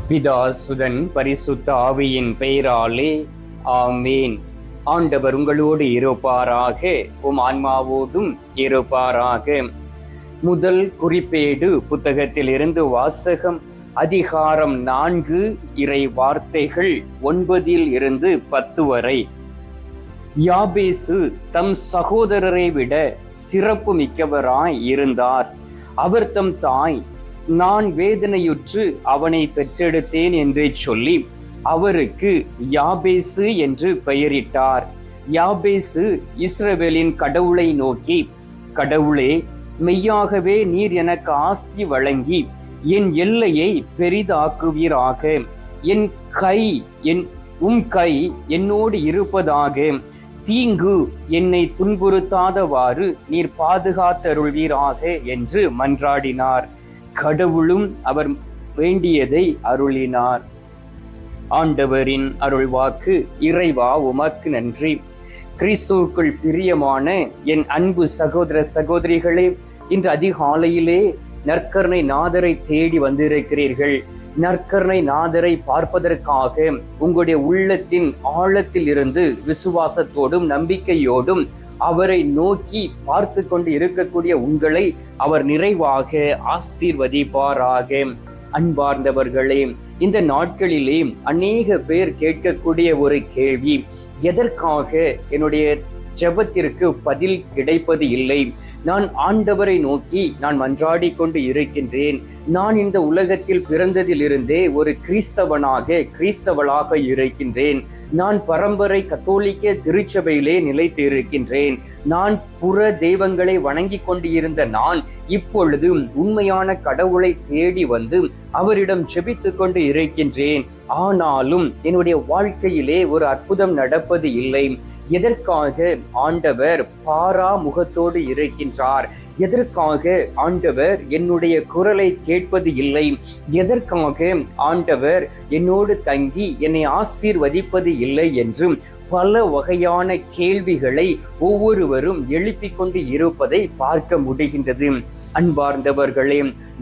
பிதா சுதன் பரிசுத்த ஆவியின் பெயராலே ஆமேன். ஆண்டவர் உங்களோடு இருப்பாராக, உம் ஆன்மாவோடும் இருப்பாராக. முதல் குறிப்பேடு புத்தகத்தில் இருந்து வாசகம். அதிகாரம் 4, இறை வார்த்தைகள் 9 இருந்து 10 வரை. யாபேசு தம் சகோதரரை விட சிறப்பு மிக்கவராய் இருந்தார். அவர் தம் தாய், நான் வேதனையுற்று அவனை பெற்றெடுத்தேன் என்று சொல்லி அவருக்கு யாபேசு என்று பெயரிட்டார். யாபேசு இஸ்ரவேலின் கடவுளை நோக்கி, கடவுளே, மெய்யாகவே நீர் எனக்கு ஆசி வழங்கி என் எல்லையை பெரிதாக்குவீராக. உம் கை என்னோடு இருப்பதாக. தீங்கு என்னை துன்புறுத்தாதவாறு நீர் பாதுகாத்தருள்வீராக என்று மன்றாடினார். கடவுளும் அவர் வேண்டியதை அருளினார். ஆண்டவரின் அருள்வாக்கு. இறைவா, உமக்கு நன்றி. கிறிஸ்துவுக்குள் பிரியமான என் அன்பு சகோதர சகோதரிகளே, இன்று அதிகாலையிலே நற்கருணை நாதரை தேடி வந்திருக்கிறீர்கள். நற்கருணை நாதரை பார்ப்பதற்காக உங்களுடைய உள்ளத்தின் ஆழத்தில் இருந்து விசுவாசத்தோடும் நம்பிக்கையோடும் அவரை நோக்கி பார்த்து கொண்டு இருக்கக்கூடிய உங்களை அவர் நிறைவாக ஆசீர்வதிப்பாராக. அன்பார்ந்தவர்களே, இந்த நாட்களிலே அநேக பேர் கேட்கக்கூடிய ஒரு கேள்வி, எதற்காக என்னுடைய ஜெபத்திற்கு பதில் கிடைப்பது இல்லை? நான் ஆண்டவரை நோக்கி நான் மன்றாடி கொண்டு இருக்கின்றேன். நான் இந்த உலகத்தில் பிறந்ததிலிருந்தே ஒரு கிறிஸ்தவளாக இருக்கின்றேன். நான் பரம்பரை கத்தோலிக்க திருச்சபையிலே நிலைத்து இருக்கின்றேன். நான் புற தெய்வங்களை வணங்கி கொண்டு இருந்த நான் இப்பொழுது உண்மையான கடவுளை தேடி வந்து அவரிடம் ஜெபித்து கொண்டு இருக்கின்றேன். ஆனாலும் என்னுடைய வாழ்க்கையிலே ஒரு அற்புதம் நடப்பது இல்லை. எதற்காக ஆண்டவர் பாரா முகத்தோடு இருக்கின்றார்? எதற்காக ஆண்டவர் என்னுடைய குரலை கேட்பது இல்லை? எதற்காக ஆண்டவர் என்னோடு தங்கி என்னை ஆசீர்வதிப்பது இல்லை என்று பல வகையான கேள்விகளை ஒவ்வொருவரும் எழுப்பிக் கொண்டு இருப்பதை பார்க்க முடிகின்றது. அன்பார்ந்தவர்களே,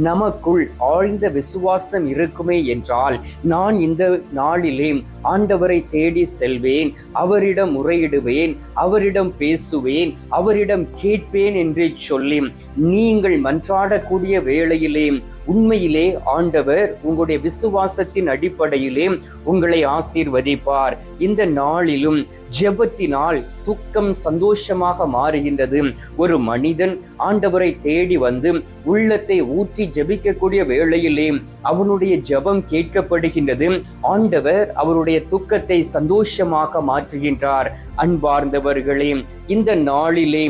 நமக்குள் ஆழ்ந்த விசுவாசம் இருக்குமே என்றால் நான் இந்த நாளிலே ஆண்டவரை தேடி செல்வேன், அவரிடம் முறையிடுவேன், அவரிடம் பேசுவேன், அவரிடம் கேட்பேன் என்று சொல்லி நீங்கள் மன்றாடக்கூடிய வேளையிலே உண்மையிலே ஆண்டவர் உங்களுடைய விசுவாசத்தின் அடிப்படையிலே உங்களை ஆசீர்வதிப்பார். இந்த நாளிலும் ஜெபத்தினால் துக்கம் சந்தோஷமாக மாறுகின்றது. ஒரு மனிதன் ஆண்டவரை தேடி வந்து உள்ளத்தை ஊற்றி ஜெபிக்கக்கூடிய வேளையிலே அவனுடைய ஜெபம் கேட்கப்படுகின்றது. ஆண்டவர் அவருடைய துக்கத்தை சந்தோஷமாக மாற்றுகின்றார். அன்பார்ந்தவர்களே, இந்த நாளிலே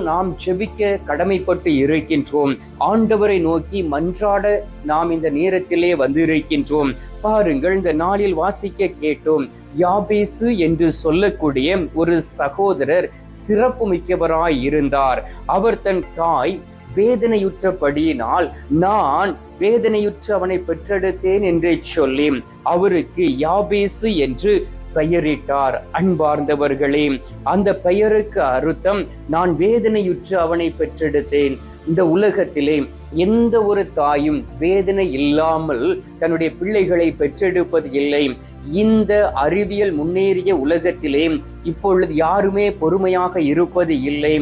நாம் ஜெபிக்க கடமைப்பட்டு இருக்கின்றோம். ஆண்டவரை நோக்கி மன்றாட நாம் இந்த நேரத்திலே வந்திருக்கின்றோம். பாருங்கள், இந்த நாளில் வாசிக்க கேட்டோம், யாபேசு என்று சொல்லக்கூடிய ஒரு சகோதரர் சிறப்பு மிக்கவராய் இருந்தார். அவர் தன் தாய் வேதனையுற்றபடியினால் நான் வேதனையுற்று அவனை பெற்றெடுத்தேன் என்று சொல்லி அவருக்கு யாபேசு என்று பெயரிட்டார். அன்பார்ந்தவர்களே, அந்த பெயருக்கு அர்த்தம் நான் வேதனையுற்று அவனை பெற்றெடுத்தேன். இந்த உலகத்திலே எந்த ஒரு தாயும் வேதனை இல்லாமல் தன்னுடைய பிள்ளைகளை பெற்றெடுப்பது இல்லை. இந்த அறிவியல் முன்னேறிய உலகத்திலே இப்பொழுது யாருமே பொறுமையாக இருப்பது இல்லை.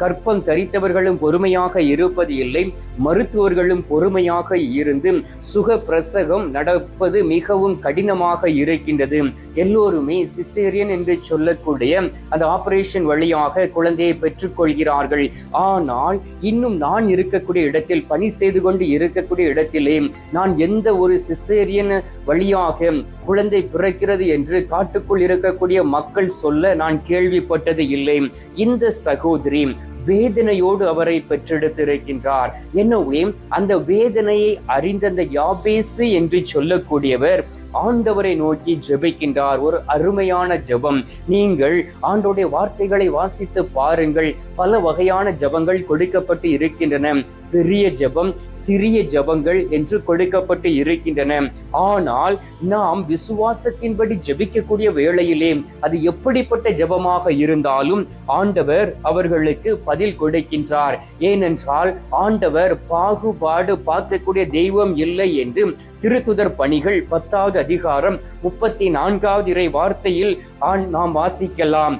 கற்பம் தரித்தவர்களும் பொறுமையாக இருப்பது இல்லை. மருத்துவர்களும் பொறுமையாக இருந்து சுக பிரசவம் நடப்பது மிகவும் கடினமாக இருக்கின்றது. எல்லோருமே சிசேரியன் என்று சொல்லக்கூடிய அந்த ஆபரேஷன் வழியாக குழந்தையை பெற்றுக்கொள்கிறார்கள். ஆனால் இன்னும் நான் இருக்கக்கூடிய இடத்தில், பணி செய்து கொண்டு இருக்கக்கூடிய இடத்திலே நான் எந்த ஒரு சிசேரியன் வழியாக குழந்தை பிறக்கிறது என்று காட்டுக்குள் இருக்கக்கூடிய மக்கள் சொல்ல நான் கேள்விப்பட்டது இல்லை. இந்த சகோதரி வேதனையோடு அவரை பெற்றெடுத்திருக்கின்றார். எனவே அந்த வேதனையை அறிந்த அந்த யாபேசு என்று சொல்லக்கூடியவர் ஆண்டவரை நோக்கி ஜெபிக்கின்றார். ஒரு அருமையான ஜெபம். நீங்கள் ஆண்டவருடைய வார்த்தைகளை வாசித்து பாருங்கள். பல வகையான ஜெபங்கள் கொடுக்கப்பட்டு இருக்கின்றன. பெரிய ஜெபம், சிறிய ஜெபங்கள் என்று கொடுக்கப்பட்டு இருக்கின்றன. ஆனால் நாம் விசுவாசத்தின்படி ஜெபிக்கக்கூடிய வேளையிலே அது எப்படிப்பட்ட ஜெபமாக இருந்தாலும் ஆண்டவர் அவர்களுக்கு பதில் கொடுக்கின்றார். ஏனென்றால் ஆண்டவர் பாகுபாடு பார்க்கக்கூடிய தெய்வம் இல்லை என்று திருத்துதர் பணிகள் 10வது அதிகாரம் 34வது இறை வார்த்தையில் நாம் வாசிக்கலாம்.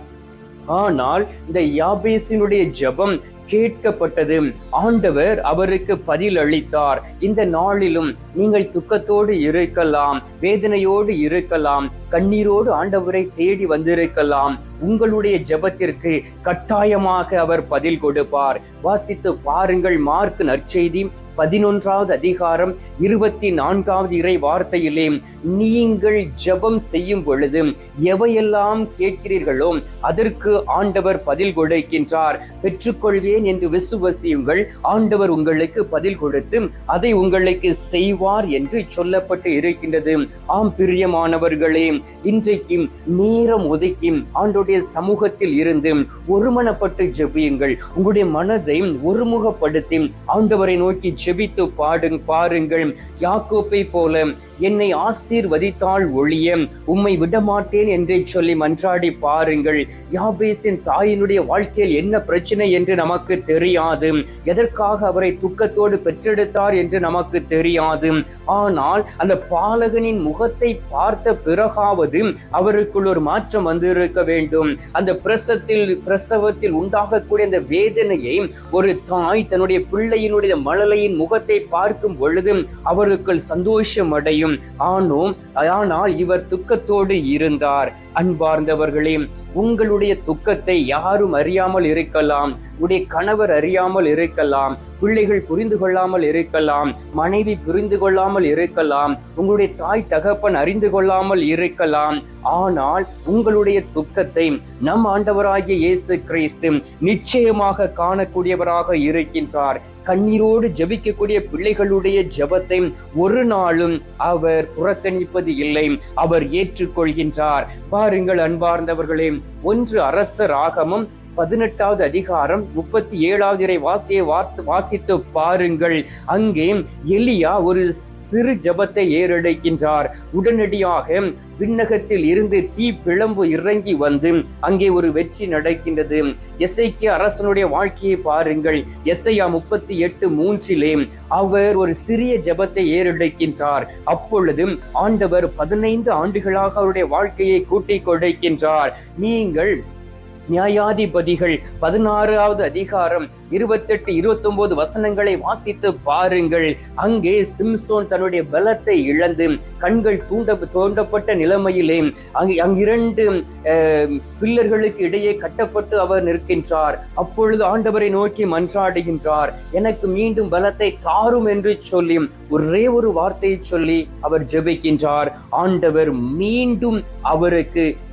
ஆனால் இந்த யாபேசினுடைய ஜெபம் கேட்கப்பட்டது. ஆண்டவர் அவருக்கு பதில் அளித்தார். இந்த நாளிலும் நீங்கள் துக்கத்தோடு இருக்கலாம், வேதனையோடு இருக்கலாம், கண்ணீரோடு ஆண்டவரை தேடி வந்திருக்கலாம். உங்களுடைய ஜெபத்திற்கு கட்டாயமாக அவர் பதில் கொடுப்பார். வாசித்து பாருங்கள். மார்க் நற்செய்தி 11வது அதிகாரம் 24வது இறை வார்த்தையிலே, நீங்கள் ஜெபம் செய்யும் பொழுது எவையெல்லாம் கேட்கிறீர்களோ அதற்கு ஆண்டவர் பதில் கொடுக்கின்றார். பெற்றுக்கொள்வேன் என்று விசுவசியுங்கள், ஆண்டவர் உங்களுக்கு பதில் கொடுத்து அதை உங்களுக்கு செய்வார் என்று சொல்லப்பட்டு இருக்கின்றது. ஆம் பிரியமானவர்களே, இன்றைக்கு நேரம் ஒதுக்கி ஆண்டோடைய சமூகத்தில் இருந்து ஒருமனப்பட்டு ஜெபியுங்கள். உங்களுடைய மனதை ஒருமுகப்படுத்தி ஆண்டவரை நோக்கி ஜெபித்து பாருங்கள். யாக்கோப்பை போல என்னை ஆசீர்வதித்தால் ஒழிய உம்மை விடமாட்டேன் என்றே சொல்லி மன்றாடி பாருங்கள். யாபேசின் தாயினுடைய வாழ்க்கையில் என்ன பிரச்சனை என்று நமக்கு தெரியாது, எதற்காக அவரை துக்கத்தோடு பெற்றெடுத்தார் என்று நமக்கு தெரியாது. ஆனால் அந்த பாலகனின் முகத்தை பார்த்த பிறகாவது அவருக்குள் ஒரு மாற்றம் வந்திருக்க வேண்டும். அந்த பிரசவத்தில் உண்டாகக்கூடிய அந்த வேதனையை ஒரு தாய் தன்னுடைய பிள்ளையினுடைய மழலையின் முகத்தை பார்க்கும் பொழுது அவருக்குள் சந்தோஷம் அடையும். ஆனால் இவர் துக்கத்தோடு இருந்தார். அன்பார்ந்தவர்களே, உங்களுடைய துக்கத்தை யாரும் அறியாமல் இருக்கலாம், உடைய கணவர் அறியாமல் இருக்கலாம், பிள்ளைகள் புரிந்து கொள்ளாமல் இருக்கலாம், மனைவி புரிந்து கொள்ளாமல் இருக்கலாம், உங்களுடைய தாய் தகப்பன் அறிந்து கொள்ளாமல் இருக்கலாம். ஆனால் உங்களுடைய துக்கத்தை நம் ஆண்டவராகிய இயேசு கிறிஸ்து நிச்சயமாக காணக்கூடியவராக இருக்கின்றார். கண்ணீரோடு ஜெபிக்கக்கூடிய பிள்ளைகளுடைய ஜெபத்தை ஒரு நாளும் அவர் புறக்கணிப்பது இல்லை, அவர் ஏற்றுக்கொள்கின்றார். பாருங்கள் அன்பார்ந்தவர்களே, 1 அரசராகமம் 18வது அதிகாரம் 37வது இறை வாசித்து பாருங்கள். அங்கே எலியா ஒரு சிறு ஜெபத்தை ஏறெடுக்கின்றார். உடனடியாக விண்ணகத்தில் இருந்து தீ பிளம்பு இறங்கி வந்து அங்கே ஒரு வெற்றி நடக்கின்றது. எசேக்கியா அரசனுடைய வாழ்க்கையை பாருங்கள். எசையா 38:3 அவர் ஒரு சிறிய ஜெபத்தை ஏறெடுக்கின்றார். அப்பொழுது ஆண்டவர் 15 ஆண்டுகளாக அவருடைய வாழ்க்கையை கூட்டிக் கொடுக்கின்றார். நீங்கள் நியாயாதிபதிகள் 16வது அதிகாரம் 28-29 வசனங்களை வாசித்து பாருங்கள். அங்கே சிம்சோன் தன்னுடைய பலத்தை இழந்து கண்கள் தோண்டப்பட்ட நிலைமையிலே அங்கிரண்டு பில்லர்களுக்கு இடையே கட்டப்பட்டு அவர் நிற்கின்றார். அப்பொழுது ஆண்டவரை நோக்கி மன்றாடுகின்றார். எனக்கு மீண்டும் பலத்தை தாரும் என்று சொல்லி ஒரே ஒரு வார்த்தையை சொல்லி அவர் ஜெபிக்கின்றார். ஆண்டவர் மீண்டும்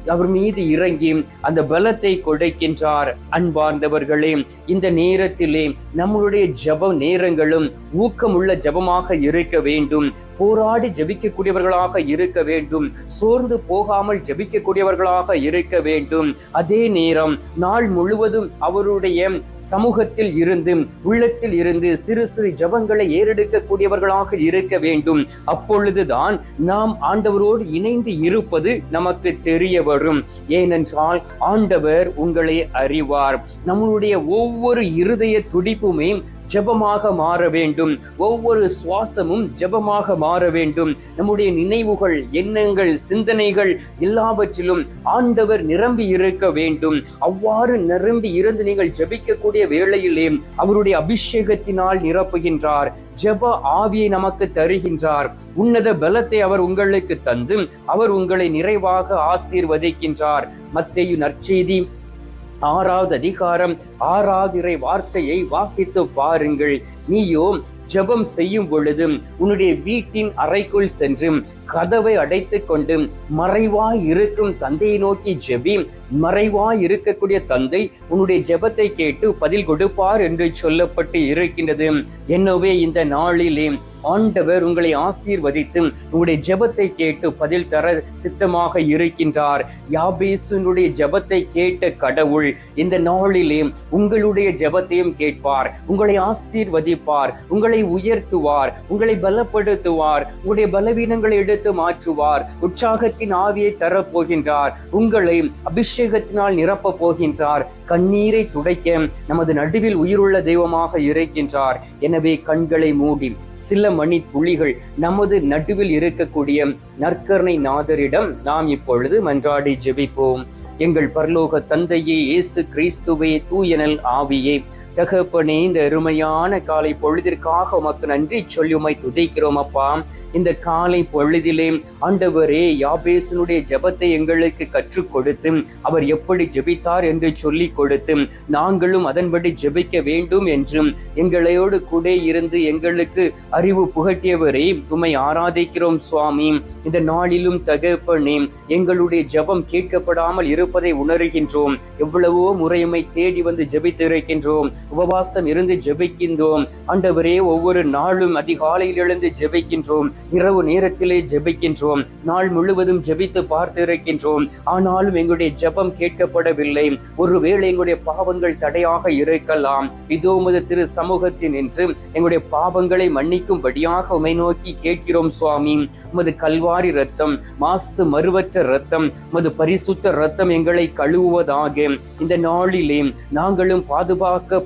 அவர் மீது இறங்கி அந்த பலத்தை கொடுக்கின்றார். அன்பார்ந்தவர்களே, இந்த நேரத்திலே நம்மளுடைய ஜெப நேரங்களும் ஊக்கமுள்ள ஜெபமாக இருக்க வேண்டும். போராடி ஜெபிக்கக்கூடியவர்களாக இருக்க வேண்டும். சோர்ந்து போகாமல் ஜெபிக்கக்கூடியவர்களாக இருக்க வேண்டும். அதே நேரம் நாள் முழுவதும் அவருடைய சமூகத்தில் இருந்து உள்ளத்தில் இருந்து சிறு சிறு ஜெபங்களை ஏறெடுக்கக்கூடியவர்களாக இருக்க வேண்டும். அப்பொழுதுதான் நாம் ஆண்டவரோடு இணைந்து இருப்பது நமக்கு தெரிய வரும். ஏனென்றால் ஆண்டவர் உங்களை அறிவார். நம்மளுடைய ஒவ்வொரு இருதய துடிப்புமே ஜெபமாக மாற வேண்டும். ஒவ்வொரு சுவாசமும் ஜெபமாக மாற வேண்டும். நம்முடைய நினைவுகள், எண்ணங்கள், சிந்தனைகள் எல்லாவற்றிலும் ஆண்டவர் நிரம்பி இருக்க வேண்டும். அவ்வாறு நிரம்பி இருந்து நீங்கள் ஜெபிக்கக்கூடிய வேளையிலே அவருடைய அபிஷேகத்தினால் நிரப்புகின்றார். ஜெப ஆவியை நமக்கு தருகின்றார். உன்னத பலத்தை அவர் உங்களுக்கு தந்து அவர் உங்களை நிறைவாக ஆசீர்வதிக்கின்றார். மத்தேயு நற்செய்தி 6வது அதிகாரம் 6வது இறை வார்த்தையை வாசித்து பாருங்கள். நீயோ ஜெபம் செய்யும் பொழுது உன்னுடைய வீட்டின் அறைக்குள் சென்று கதவை அடைத்துக் கொண்டு மறைவாய் இருக்கும் தந்தையை நோக்கி ஜெபி. மறைவாய் இருக்கக்கூடிய தந்தை உன்னுடைய ஜெபத்தை கேட்டு பதில் கொடுப்பார் என்று சொல்லப்பட்டு இருக்கின்றது. எனவே இந்த நாளிலே ஆண்டவர் உங்களை ஆசீர்வதித்து உங்களுடைய ஜெபத்தை கேட்டு பதில் தர சித்தமாக இருக்கின்றார். யாபேசுனுடைய ஜெபத்தை கேட்ட கடவுள் இந்த நாளிலே உங்களுடைய ஜெபத்தையும் கேட்பார், உங்களை ஆசீர்வதிப்பார், உங்களை உயர்த்துவார், உங்களை பலப்படுத்துவார், உங்களுடைய பலவீனங்களை எடுத்து மாற்றுவார், உற்சாகத்தின் ஆவியை தரப்போகின்றார், உங்களை அபிஷேகத்தினால் நிரப்ப போகின்றார், கண்ணீரை துடைக்க நமது நடுவில் உயிருள்ள தெய்வமாக இருக்கின்றார். எனவே கண்களை மூடி சில மணி துளிகள் நமது நடுவில் இருக்கக்கூடிய நற்கருணை நாதரிடம் நாம் இப்பொழுது மன்றாடி ஜெபிப்போம். எங்கள் பரலோக தந்தையே, இயேசு கிறிஸ்துவே, தூயனல் ஆவியே, தகப்பனே, இந்த அருமையான காலை பொழுதிற்காக உமக்கு நன்றி சொல்லி உம்மை துதிக்கிறோம் அப்பா. இந்த காலை பொழுதிலே ஆண்டவரே, யாபேசனுடைய ஜெபத்தை எங்களுக்கு கற்றுக் கொடுத்து அவர் எப்படி ஜெபித்தார் என்று சொல்லி கொடுத்து நாங்களும் அதன்படி ஜெபிக்க வேண்டும் என்றும் எங்களோடு கூட இருந்து எங்களுக்கு அறிவு புகட்டியவரே, உம்மை ஆராதிக்கிறோம் சுவாமி. இந்த நாளிலும் தகப்பனே, எங்களுடைய ஜெபம் கேட்கப்படாமல் இருப்பதை உணர்கின்றோம். எவ்வளவோ முறையுமை தேடி வந்து ஜெபித்திருக்கின்றோம், உபவாசம் இருந்து ஜெபிக்கின்றோம் ஆண்டவரே. ஒவ்வொரு நாளும் அதிகாலையில் எழுந்து ஜெபிக்கின்றோம், இரவு நேரத்திலே ஜெபிக்கின்றோம், நாள் முழுவதும் ஜெபித்து பார்த்திருக்கின்றோம். ஆனாலும் எங்களுடைய ஜெபம் கேட்கப்படவில்லை. ஒருவேளை எங்களுடைய பாவங்கள் தடையாக இருக்கலாம். இதோ உமது திரு சமூகத்தில் நின்று எங்களுடைய பாவங்களை மன்னிக்கும்படியாக உம்மை நோக்கி கேட்கிறோம் சுவாமி. உமது கல்வாரி இரத்தம், மாசு மறுவற்ற இரத்தம், உமது பரிசுத்த இரத்தம் எங்களை கழுவுவதாக. இந்த நாளிலே நாங்களும்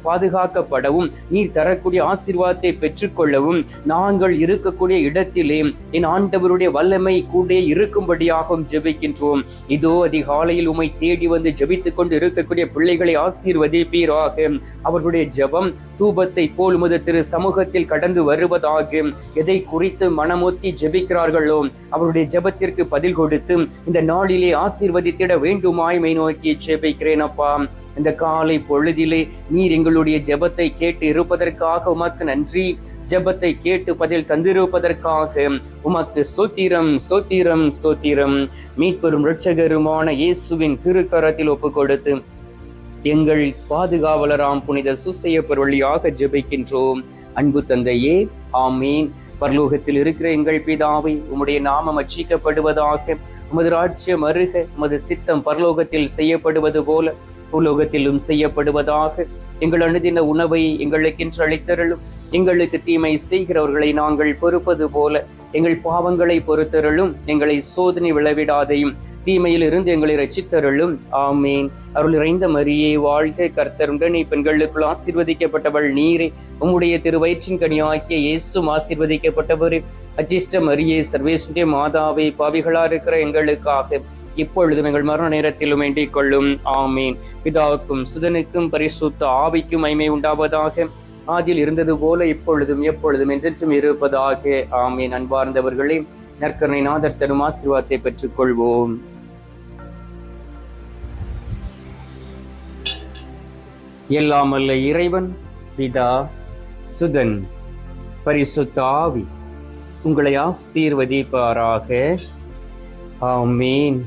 பாதுகாக்கப்படவும் நீர் தரக்கூடிய ஆசீர்வாதத்தை பெற்றுக்கொள்ளவும் நாங்கள் இருக்கக்கூடிய இடத்திலே என் ஆண்டவருடைய வல்லமை கூட இருக்கும்படியாகவும் ஜெபிக்கின்றோம். இதோ அதிகாலையில் உம்மை தேடி வந்து ஜெபித்துக் கொண்டு இருக்கக்கூடிய பிள்ளைகளை ஆசீர்வதிப்பீராக. அவர்களுடைய ஜெபம் தூபத்தை போல் உமது திரு சமூகத்தில் கடந்து வருவதாக. எதை குறித்து மனமொத்தி ஜெபிக்கிறார்களோ அவருடைய ஜெபத்திற்கு பதில் கொடுத்து இந்த நாளிலே ஆசீர்வதித்திட வேண்டுமாய்மை நோக்கி ஜெபிக்கிறேன் அப்பா. இந்த காலை பொழுதிலே நீர் எங்களுடைய ஜெபத்தை கேட்டு இருப்பதற்காக உமக்கு நன்றி. ஜெபத்தை கேட்டு பதில் தந்திருப்பதற்காக உமக்கு ஸ்தோத்திரம், ஸ்தோத்திரம், ஸ்தோத்திரம். மீட்பெரும் இரட்சகருமான இயேசுவின் திருக்கரத்தில் ஒப்பு கொடுத்து எங்கள் பாதுகாவலராம் புனித சூசையப்பர் வழியாக ஜெபிக்கின்றோம். அன்பு தந்தையே, ஆமீன். பரலோகத்தில் இருக்கிற எங்கள் பிதாவே, உம்முடைய நாமம் அர்ச்சிக்கப்படுவதாக, உமது ராஜ்யம் வருக, உமது சித்தம் பரலோகத்தில் செய்யப்படுவது போல பூலோகத்திலும் செய்யப்படுவதாக. எங்கள் அனுதின உணவை எங்களுக்கென்று அளித்தருளும். எங்களுக்கு தீமை செய்கிறவர்களை நாங்கள் பொறுப்பது போல எங்கள் பாவங்களை பொறுத்தருளும். எங்களை சோதனை விளைவிடாதையும் தீமையில் இருந்து எங்களை ரட்சித்தருளும். ஆமீன். அருள் நிறைந்த மரியே, வாழ்க, கர்த்தர் உடனே பெண்களுக்குள் ஆசீர்வதிக்கப்பட்டவள் நீரே. உம்முடைய திருவயிற்றின் கனியாகிய இயேசுவும் ஆசீர்வதிக்கப்பட்டவரே. அஜிஷ்ட மரியே, சர்வேசுடைய மாதாவே, பாவிகளா இருக்கிற எங்களுக்காக இப்பொழுதும் எங்கள் மரண நேரத்திலும் வேண்டிக் கொள்ளும். ஆமீன். பிதாவுக்கும் சுதனுக்கும் பரிசுத்த ஆவிக்கும் மகிமை உண்டாவதாக. ஆதியில் இருந்தது போல இப்பொழுதும் எப்பொழுதும் என்றென்றும் இருப்பதாக. ஆமீன். அன்பார்ந்தவர்களே, நற்கருணை நாதர் தரும் ஆசீர்வாதத்தை பெற்றுக் கொள்வோம். எல்லாம் அல்ல இறைவன், பிதா, சுதன், பரிசுத்த ஆவி உங்களை ஆசீர்வதிப்பாராக. ஆமீன்.